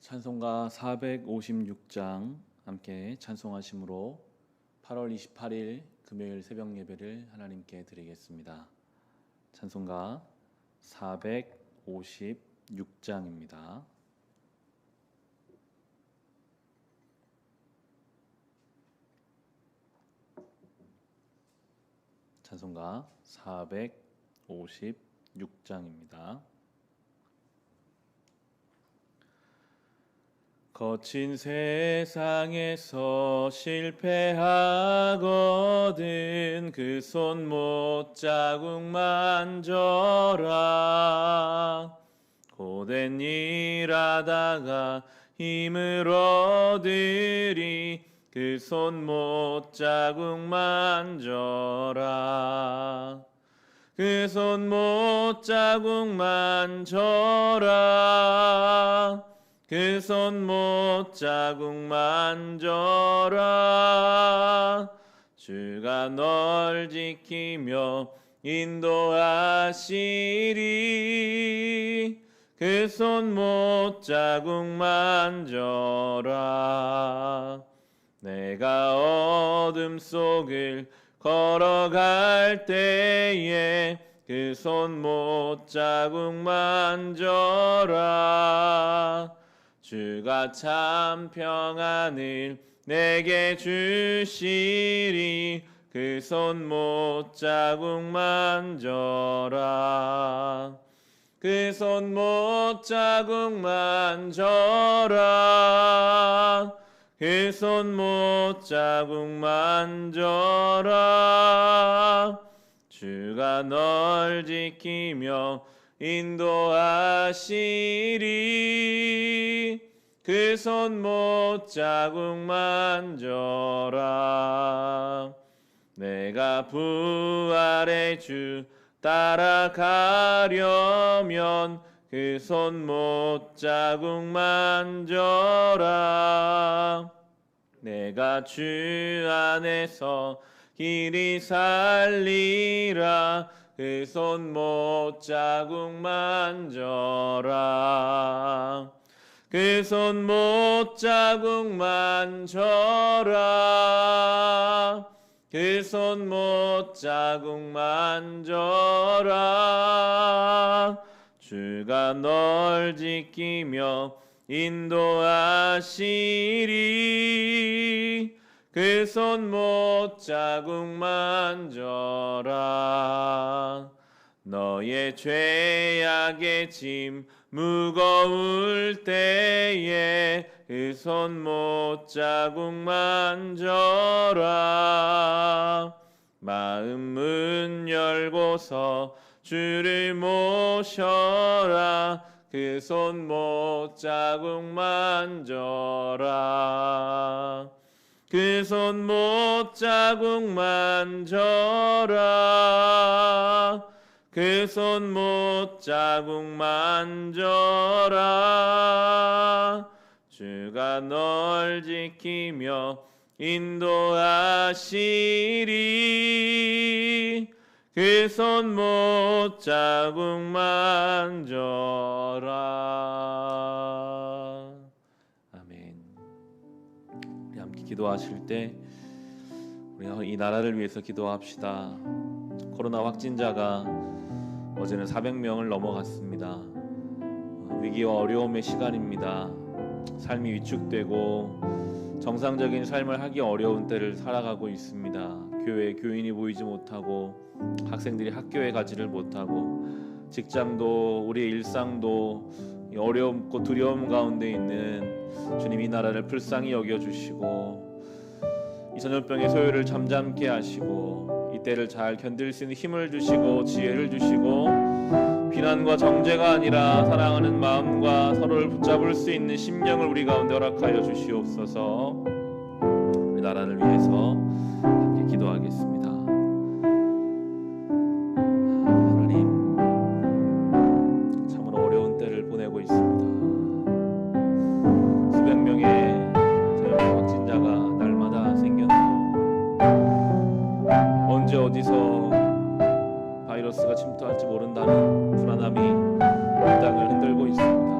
찬송가 456장 함께 찬송하심으로 8월 28일 금요일 새벽 예배를 하나님께 드리겠습니다. 찬송가 456장입니다. 찬송가 456장입니다. 거친 세상에서 실패하거든 그 손 못 자국 만져라. 고된 일하다가 힘을 얻으리 그 손 못 자국 만져라. 그 손 못 자국 만져라. 그 손 못 자국 만져라. 주가 널 지키며 인도하시리. 그 손 못 자국 만져라. 내가 어둠 속을 걸어갈 때에 그 손 못 자국 만져라. 주가 참 평안을 내게 주시리. 그 손 못 자국 만져라. 그 손 못 자국 만져라. 그 손 못 자국 만져라. 주가 널 지키며 인도하시리. 그 손 못 자국 만져라. 내가 부활의 주 따라가려면 그 손 못 자국 만져라. 내가 주 안에서 길이 살리라. 그 손 못 자국 만져라. 그 손 못 자국 만져라. 그 손 못 자국 만져라. 주가 널 지키며 인도하시리. 그 손 못 자국 만져라. 너의 죄악의 짐 무거울 때에 그 손 못 자국 만져라. 마음 문 열고서 주를 모셔라. 그 손 못 자국 만져라. 그 손 못 자국 만져라. 그 손 못 자국 만져라. 주가 널 지키며 인도하시리. 그 손 못 자국 만져라. 아멘. 우리 함께 기도하실 때 우리 이 나라를 위해서 기도합시다. 코로나 확진자가 어제는 400명을 넘어갔습니다. 위기와 어려움의 시간입니다. 삶이 위축되고 정상적인 삶을 하기 어려운 때를 살아가고 있습니다. 교회에 교인이 보이지 못하고 학생들이 학교에 가지를 못하고 직장도 우리의 일상도 어렵고 두려움 가운데 있는 주님, 이 나라를 불쌍히 여겨주시고 이 전염병의 소요를 잠잠케 하시고 이 때를 잘 견딜 수 있는 힘을 주시고 지혜를 주시고 비난과 정죄가 아니라 사랑하는 마음과 서로를 붙잡을 수 있는 심령을 우리 가운데 허락하여 주시옵소서. 우리 나라를 위해서 함께 기도하겠습니다. 하나님, 참으로 어려운 때를 보내고 있습니다. 수백 명의 전염병 확진자가 날마다 생겨나고 언제 어디서 바이러스가 침투할지 모른다는 불안함이 이 땅을 흔들고 있습니다.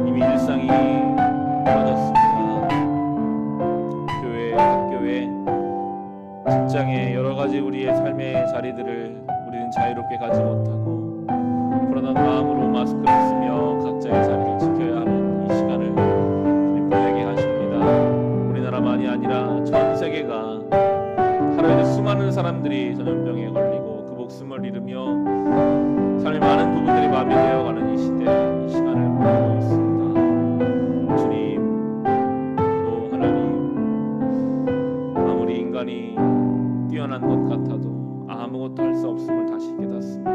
이미 우리의 삶의 자리들을 우리는 자유롭게 가지 못하고 불안한 마음으로 마스크를 쓰며 각자의 자리를 지켜야 하는 이 시간을 주님 보내게 하십니다. 우리나라만이 아니라 전 세계가 하루에도 수많은 사람들이 전염병에 걸리고 그 목숨을 잃으며 삶의 많은 부분들이 마비되어가는 이 시대, 이 시간을 보내고 있습니다. 주님, 또 하나님, 아무리 인간이 뛰어난 것 같아도 아무것도 할 수 없음을 다시 깨닫습니다.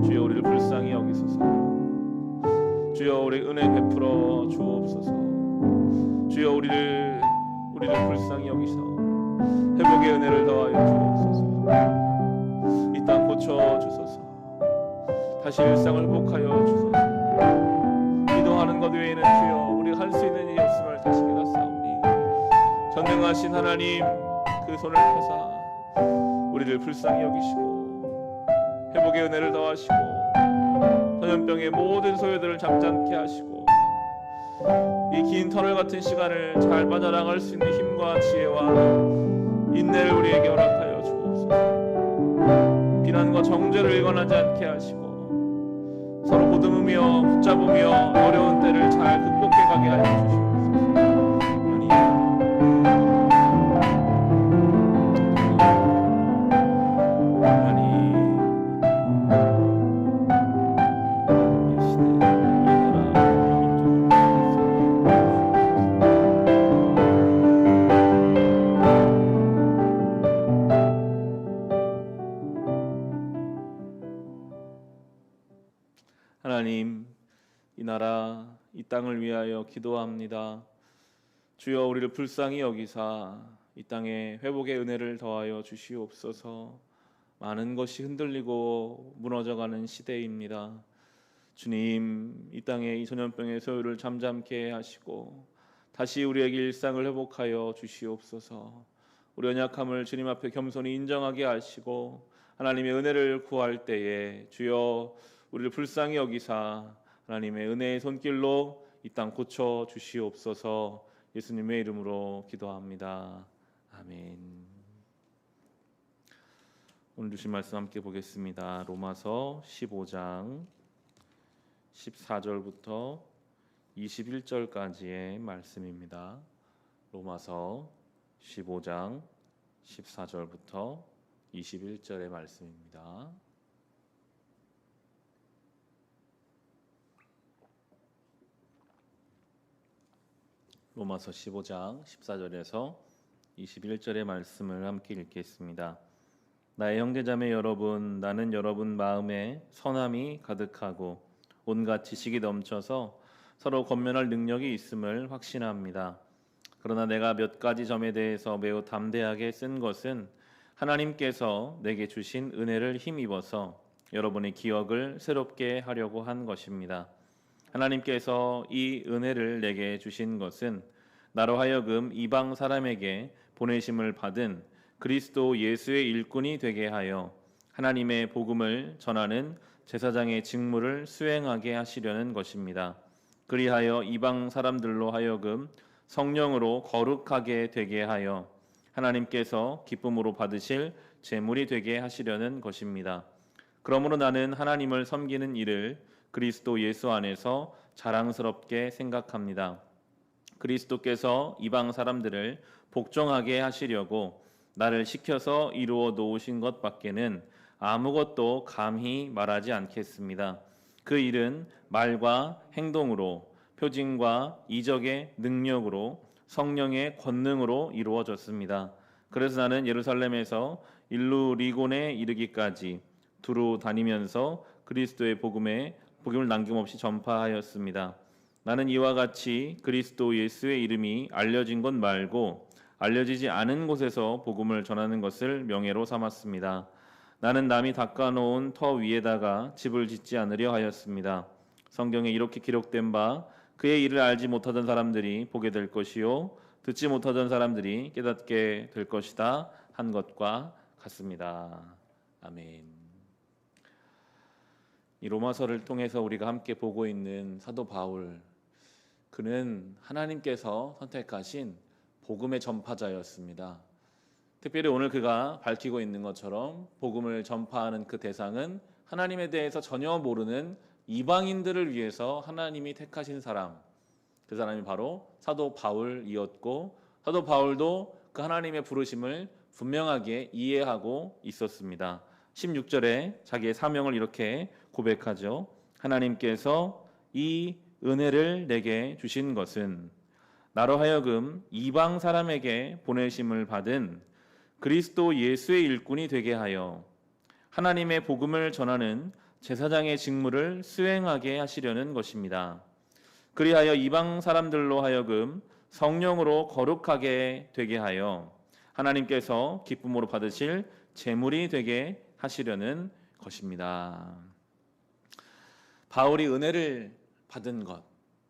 주여 우리를 불쌍히 여기소서. 주여 우리 은혜 베풀어 주옵소서. 주여 우리를 불쌍히 여기서 회복의 은혜를 더하여 주옵소서. 이 땅 고쳐 주소서. 다시 일상을 회복하여 주소서. 기도하는 것 외에는 주여 우리가 할 수 있는 일이 없음을 다시 깨닫사오니 전능하신 하나님 그 손을 펴사 우리를 불쌍히 여기시고 회복의 은혜를 더하시고 전염병의 모든 소요들을 잠잠케 하시고 이 긴 터널 같은 시간을 잘 빠져나갈 수 있는 힘과 지혜와 인내를 우리에게 허락하여 주옵소서. 비난과 정죄를 일관하지 않게 하시고 서로 보듬으며 붙잡으며 어려운 때를 잘 극복해 가게 하여 주시옵소서. 하나님, 이 나라, 이 땅을 위하여 기도합니다. 주여 우리를 불쌍히 여기사 이 땅에 회복의 은혜를 더하여 주시옵소서. 많은 것이 흔들리고 무너져가는 시대입니다. 주님, 이 땅에 이 전염병의 소요를 잠잠케 하시고 다시 우리에게 일상을 회복하여 주시옵소서. 우리 연약함을 주님 앞에 겸손히 인정하게 하시고 하나님의 은혜를 구할 때에 주여 우리를 불쌍히 여기사 하나님의 은혜의 손길로 이 땅 고쳐 주시옵소서. 예수님의 이름으로 기도합니다. 아멘. 오늘 주신 말씀 함께 보겠습니다. 로마서 15장 14절부터 21절까지의 말씀입니다. 로마서 15장 14절부터 21절의 말씀입니다. 로마서 15장 14절에서 21절의 말씀을 함께 읽겠습니다. 나의 형제자매 여러분, 나는 여러분 마음에 선함이 가득하고 온갖 지식이 넘쳐서 서로 권면할 능력이 있음을 확신합니다. 그러나 내가 몇 가지 점에 대해서 매우 담대하게 쓴 것은 하나님께서 내게 주신 은혜를 힘입어서 여러분의 기억을 새롭게 하려고 한 것입니다. 하나님께서 이 은혜를 내게 주신 것은 나로 하여금 이방 사람에게 보내심을 받은 그리스도 예수의 일꾼이 되게 하여 하나님의 복음을 전하는 제사장의 직무를 수행하게 하시려는 것입니다. 그리하여 이방 사람들로 하여금 성령으로 거룩하게 되게 하여 하나님께서 기쁨으로 받으실 제물이 되게 하시려는 것입니다. 그러므로 나는 하나님을 섬기는 일을 그리스도 예수 안에서 자랑스럽게 생각합니다. 그리스도께서 이방 사람들을 복종하게 하시려고 나를 시켜서 이루어 놓으신 것밖에는 아무것도 감히 말하지 않겠습니다. 그 일은 말과 행동으로, 표징과 이적의 능력으로, 성령의 권능으로 이루어졌습니다. 그래서 나는 예루살렘에서 일루리곤에 이르기까지 두루 다니면서 그리스도의 복음을 남김없이 전파하였습니다. 나는 이와 같이 그리스도 예수의 이름이 알려진 것 말고 알려지지 않은 곳에서 복음을 전하는 것을 명예로 삼았습니다. 나는 남이 닦아놓은 터 위에다가 집을 짓지 않으려 하였습니다. 성경에 이렇게 기록된 바 그의 일을 알지 못하던 사람들이 보게 될 것이요 듣지 못하던 사람들이 깨닫게 될 것이다 한 것과 같습니다. 아멘. 이 로마서를 통해서 우리가 함께 보고 있는 사도 바울, 그는 하나님께서 선택하신 복음의 전파자였습니다. 특별히 오늘 그가 밝히고 있는 것처럼 복음을 전파하는 그 대상은 하나님에 대해서 전혀 모르는 이방인들을 위해서 하나님이 택하신 사람, 그 사람이 바로 사도 바울이었고, 사도 바울도 그 하나님의 부르심을 분명하게 이해하고 있었습니다. 16절에 자기의 사명을 이렇게 고백하죠. 하나님께서 이 은혜를 내게 주신 것은 나로 하여금 이방 사람에게 보내심을 받은 그리스도 예수의 일꾼이 되게 하여 하나님의 복음을 전하는 제사장의 직무를 수행하게 하시려는 것입니다. 그리하여 이방 사람들로 하여금 성령으로 거룩하게 되게 하여 하나님께서 기쁨으로 받으실 제물이 되게 하시려는 것입니다. 바울이 은혜를 받은 것,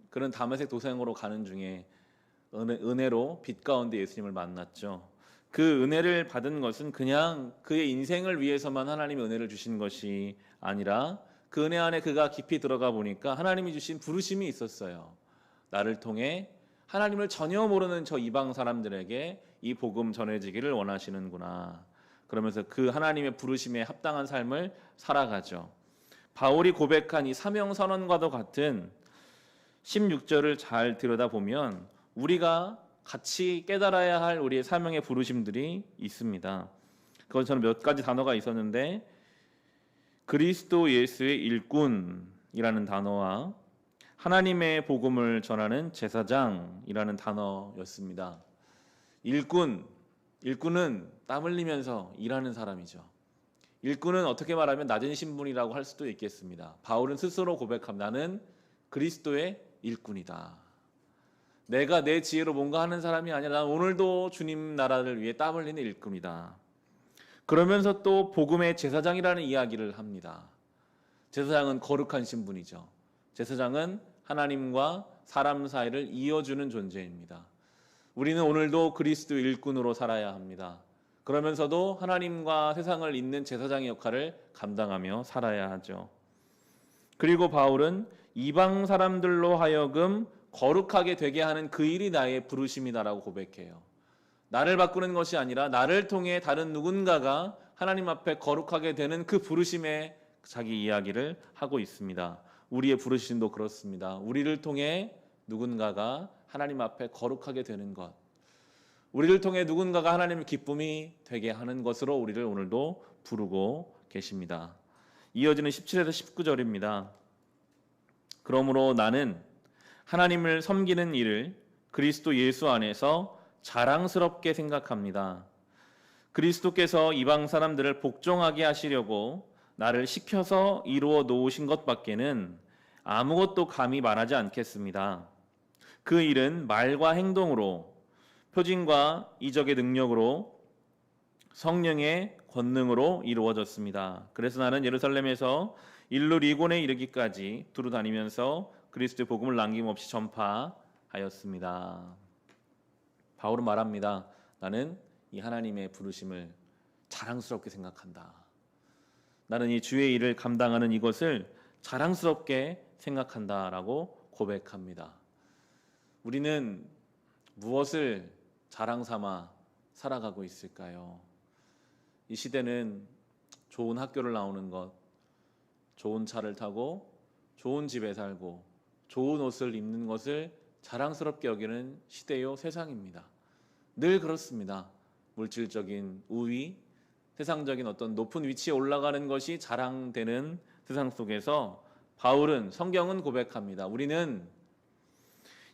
그런 다메섹 도상으로 가는 중에 은혜로 빛 가운데 예수님을 만났죠. 그 은혜를 받은 것은 그냥 그의 인생을 위해서만 하나님이 은혜를 주신 것이 아니라 그 은혜 안에 그가 깊이 들어가 보니까 하나님이 주신 부르심이 있었어요. 나를 통해 하나님을 전혀 모르는 저 이방 사람들에게 이 복음 전해지기를 원하시는구나. 그러면서 그 하나님의 부르심에 합당한 삶을 살아가죠. 바울이 고백한 이 사명 선언과도 같은 16절을 잘 들여다보면 우리가 같이 깨달아야 할 우리의 사명의 부르심들이 있습니다. 그건 저는 몇 가지 단어가 있었는데 그리스도 예수의 일꾼이라는 단어와 하나님의 복음을 전하는 제사장이라는 단어였습니다. 일꾼은 땀 흘리면서 일하는 사람이죠. 일꾼은 어떻게 말하면 낮은 신분이라고 할 수도 있겠습니다. 바울은 스스로 고백합니다. 나는 그리스도의 일꾼이다. 내가 내 지혜로 뭔가 하는 사람이 아니라 난 오늘도 주님 나라를 위해 땀 흘리는 일꾼이다. 그러면서 또 복음의 제사장이라는 이야기를 합니다. 제사장은 거룩한 신분이죠. 제사장은 하나님과 사람 사이를 이어주는 존재입니다. 우리는 오늘도 그리스도 일꾼으로 살아야 합니다. 그러면서도 하나님과 세상을 잇는 제사장의 역할을 감당하며 살아야 하죠. 그리고 바울은 이방 사람들로 하여금 거룩하게 되게 하는 그 일이 나의 부르심이다라고 고백해요. 나를 바꾸는 것이 아니라 나를 통해 다른 누군가가 하나님 앞에 거룩하게 되는 그 부르심에 자기 이야기를 하고 있습니다. 우리의 부르심도 그렇습니다. 우리를 통해 누군가가 하나님 앞에 거룩하게 되는 것, 우리를 통해 누군가가 하나님의 기쁨이 되게 하는 것으로 우리를 오늘도 부르고 계십니다. 이어지는 17에서 19절입니다. 그러므로 나는 하나님을 섬기는 일을 그리스도 예수 안에서 자랑스럽게 생각합니다. 그리스도께서 이방 사람들을 복종하게 하시려고 나를 시켜서 이루어 놓으신 것밖에는 아무것도 감히 말하지 않겠습니다. 그 일은 말과 행동으로, 표징과 이적의 능력으로, 성령의 권능으로 이루어졌습니다. 그래서 나는 예루살렘에서 일루리곤에 이르기까지 두루 다니면서 그리스도의 복음을 남김없이 전파하였습니다. 바울은 말합니다. 나는 이 하나님의 부르심을 자랑스럽게 생각한다. 나는 이 주의 일을 감당하는 이것을 자랑스럽게 생각한다라고 고백합니다. 우리는 무엇을 자랑 삼아 살아가고 있을까요? 이 시대는 좋은 학교를 나오는 것, 좋은 차를 타고 좋은 집에 살고 좋은 옷을 입는 것을 자랑스럽게 여기는 시대요 세상입니다. 늘 그렇습니다. 물질적인 우위, 세상적인 어떤 높은 위치에 올라가는 것이 자랑되는 세상 속에서 바울은, 성경은 고백합니다. 우리는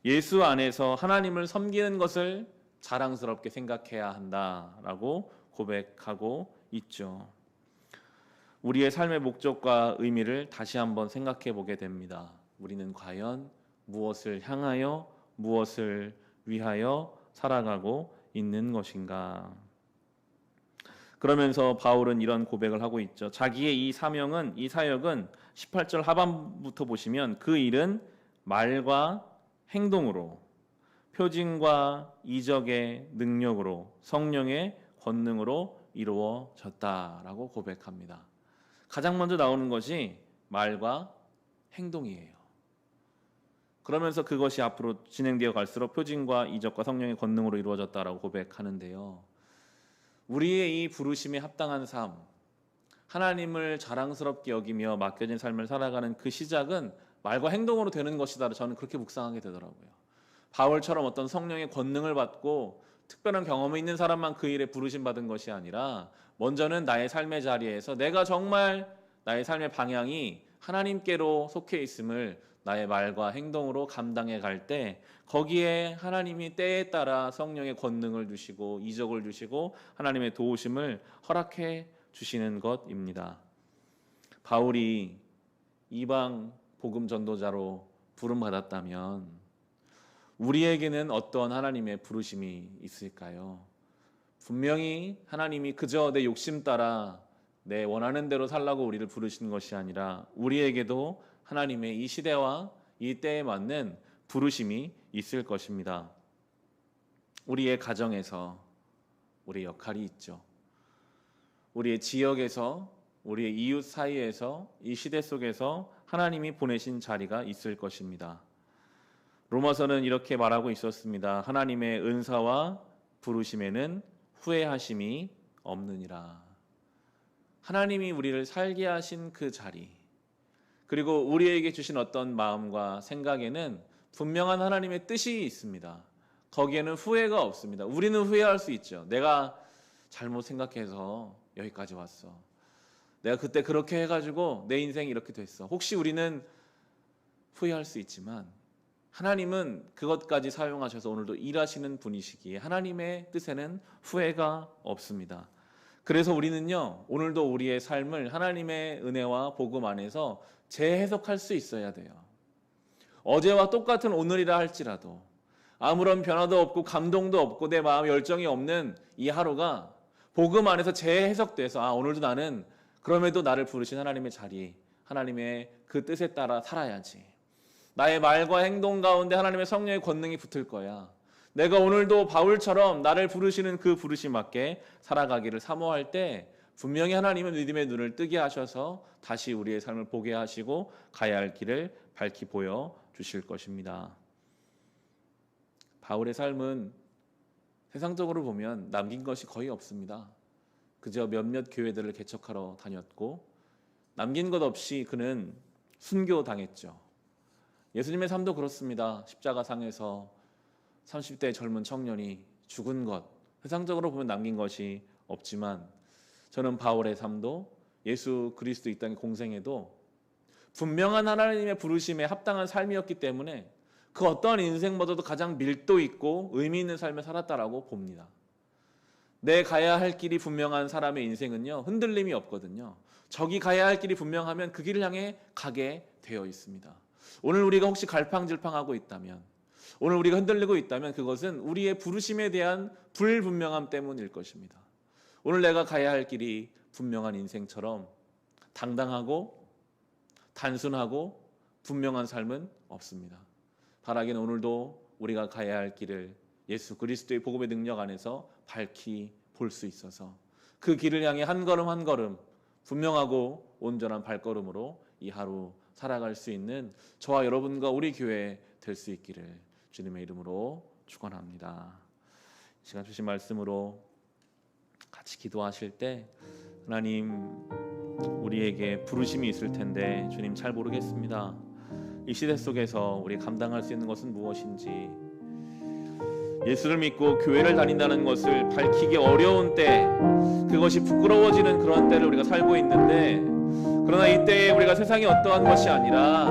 예수 안에서 하나님을 섬기는 것을 자랑스럽게 생각해야 한다라고 고백하고 있죠. 우리의 삶의 목적과 의미를 다시 한번 생각해 보게 됩니다. 우리는 과연 무엇을 향하여, 무엇을 위하여 살아가고 있는 것인가? 그러면서 바울은 이런 고백을 하고 있죠. 자기의 이 사명은, 이 사역은 18절 하반부터 보시면 그 일은 말과 행동으로, 표징과 이적의 능력으로, 성령의 권능으로 이루어졌다라고 고백합니다. 가장 먼저 나오는 것이 말과 행동이에요. 그러면서 그것이 앞으로 진행되어 갈수록 표징과 이적과 성령의 권능으로 이루어졌다라고 고백하는데요. 우리의 이 부르심에 합당한 삶, 하나님을 자랑스럽게 여기며 맡겨진 삶을 살아가는 그 시작은 말과 행동으로 되는 것이다. 저는 그렇게 묵상하게 되더라고요. 바울처럼 어떤 성령의 권능을 받고 특별한 경험이 있는 사람만 그 일에 부르심 받은 것이 아니라 먼저는 나의 삶의 자리에서 내가 정말 나의 삶의 방향이 하나님께로 속해 있음을 나의 말과 행동으로 감당해 갈 때 거기에 하나님이 때에 따라 성령의 권능을 주시고 이적을 주시고 하나님의 도우심을 허락해 주시는 것입니다. 바울이 이방 복음 전도자로 부름 받았다면 우리에게는 어떤 하나님의 부르심이 있을까요? 분명히 하나님이 그저 내 욕심 따라 내 원하는 대로 살라고 우리를 부르시는 것이 아니라 우리에게도 하나님의 이 시대와 이 때에 맞는 부르심이 있을 것입니다. 우리의 가정에서 우리의 역할이 있죠. 우리의 지역에서, 우리의 이웃 사이에서, 이 시대 속에서 하나님이 보내신 자리가 있을 것입니다. 로마서는 이렇게 말하고 있었습니다. 하나님의 은사와 부르심에는 후회하심이 없느니라. 하나님이 우리를 살게 하신 그 자리, 그리고 우리에게 주신 어떤 마음과 생각에는 분명한 하나님의 뜻이 있습니다. 거기에는 후회가 없습니다. 우리는 후회할 수 있죠. 내가 잘못 생각해서 여기까지 왔어. 내가 그때 그렇게 해가지고 내 인생이 이렇게 됐어. 혹시 우리는 후회할 수 있지만 하나님은 그것까지 사용하셔서 오늘도 일하시는 분이시기에 하나님의 뜻에는 후회가 없습니다. 그래서 우리는요, 오늘도 우리의 삶을 하나님의 은혜와 복음 안에서 재해석할 수 있어야 돼요. 어제와 똑같은 오늘이라 할지라도 아무런 변화도 없고 감동도 없고 내 마음 열정이 없는 이 하루가 복음 안에서 재해석돼서 오늘도 나는 그럼에도 나를 부르신 하나님의 자리, 하나님의 그 뜻에 따라 살아야지. 나의 말과 행동 가운데 하나님의 성령의 권능이 붙을 거야. 내가 오늘도 바울처럼 나를 부르시는 그 부르심 맞게 살아가기를 사모할 때 분명히 하나님은 믿음의 눈을 뜨게 하셔서 다시 우리의 삶을 보게 하시고 가야 할 길을 밝히 보여 주실 것입니다. 바울의 삶은 세상적으로 보면 남긴 것이 거의 없습니다. 그저 몇몇 교회들을 개척하러 다녔고 남긴 것 없이 그는 순교당했죠. 예수님의 삶도 그렇습니다. 십자가상에서 30대 젊은 청년이 죽은 것, 세상적으로 보면 남긴 것이 없지만 저는 바울의 삶도 예수 그리스도 이 땅에 공생에도 분명한 하나님의 부르심에 합당한 삶이었기 때문에 그 어떠한 인생보다도 가장 밀도 있고 의미 있는 삶을 살았다라고 봅니다. 내 가야 할 길이 분명한 사람의 인생은요, 흔들림이 없거든요. 저기 가야 할 길이 분명하면 그 길을 향해 가게 되어 있습니다. 오늘 우리가 혹시 갈팡질팡하고 있다면, 오늘 우리가 흔들리고 있다면 그것은 우리의 부르심에 대한 불분명함 때문일 것입니다. 오늘 내가 가야 할 길이 분명한 인생처럼 당당하고 단순하고 분명한 삶은 없습니다. 바라기는 오늘도 우리가 가야 할 길을 예수 그리스도의 복음의 능력 안에서 밝히 볼 수 있어서 그 길을 향해 한 걸음 한 걸음 분명하고 온전한 발걸음으로 이 하루 살아갈 수 있는 저와 여러분과 우리 교회 될 수 있기를 주님의 이름으로 축원합니다. 시간 주신 말씀으로 같이 기도하실 때 하나님, 우리에게 부르심이 있을 텐데 주님 잘 모르겠습니다. 이 시대 속에서 우리 감당할 수 있는 것은 무엇인지, 예수를 믿고 교회를 다닌다는 것을 밝히기 어려운 때, 그것이 부끄러워지는 그런 때를 우리가 살고 있는데, 그러나 이때에 우리가 세상이 어떠한 것이 아니라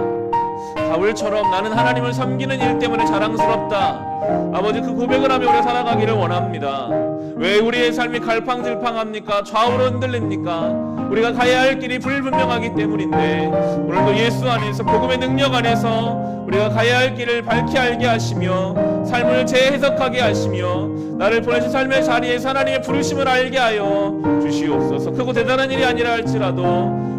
바울처럼 나는 하나님을 섬기는 일 때문에 자랑스럽다, 아버지, 그 고백을 하며 우리가 살아가기를 원합니다. 왜 우리의 삶이 갈팡질팡합니까? 좌우로 흔들립니까? 우리가 가야 할 길이 불분명하기 때문인데 오늘도 예수 안에서, 복음의 능력 안에서 우리가 가야 할 길을 밝히 알게 하시며 삶을 재해석하게 하시며 나를 보내신 삶의 자리에서 하나님의 부르심을 알게 하여 주시옵소서. 크고 대단한 일이 아니라 할지라도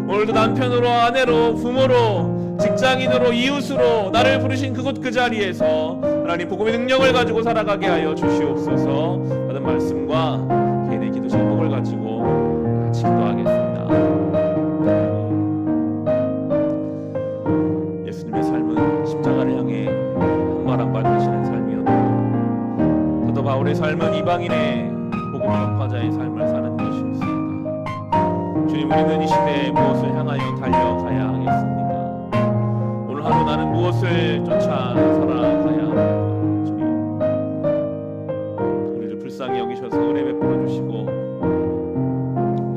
오늘도 남편으로, 아내로, 부모로, 직장인으로, 이웃으로 나를 부르신 그곳 그 자리에서 하나님 복음의 능력을 가지고 살아가게 하여 주시옵소서. 받은 말씀과 개인의 기도 제목을 가지고 같이 기도하겠습니다. 예수님의 삶은 십자가를 향해 한 발 한 발 가시는 삶이었고, 사도 바울의 삶은 이방인의 복음을 무력화자의 삶을 사는 것이었습니다. 주님, 우리는 이 시대에 무엇을 향하여 달려가야 하겠습니까? 오늘 하루 나는 무엇을 쫓아 살아가야 합니까? 주님, 우리를 불쌍히 여기셔서 은혜 베풀어 주시고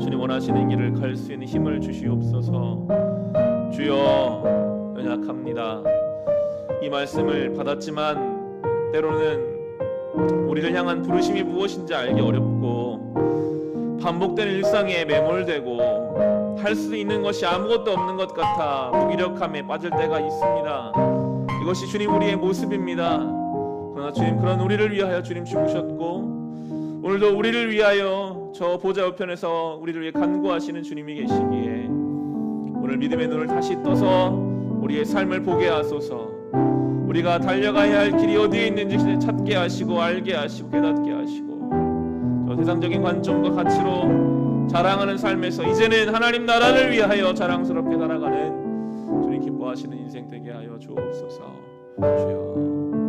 주님 원하시는 길을 갈 수 있는 힘을 주시옵소서. 주여, 연약합니다. 이 말씀을 받았지만 때로는 우리를 향한 부르심이 무엇인지 알기 어렵고 반복되는 일상에 매몰되고 할 수 있는 것이 아무것도 없는 것 같아 무기력함에 빠질 때가 있습니다. 이것이 주님 우리의 모습입니다. 그러나 주님, 그런 우리를 위하여 주님 죽으셨고 오늘도 우리를 위하여 저 보좌 우편에서 우리를 위해 간구하시는 주님이 계시기에 오늘 믿음의 눈을 다시 떠서 우리의 삶을 보게 하소서. 우리가 달려가야 할 길이 어디에 있는지 찾게 하시고 알게 하시고 깨닫게 하시고 저 세상적인 관점과 가치로 자랑하는 삶에서 이제는 하나님 나라를 위하여 자랑스럽게 살아가는 주님 기뻐하시는 인생 되게 하여 주옵소서. 주여.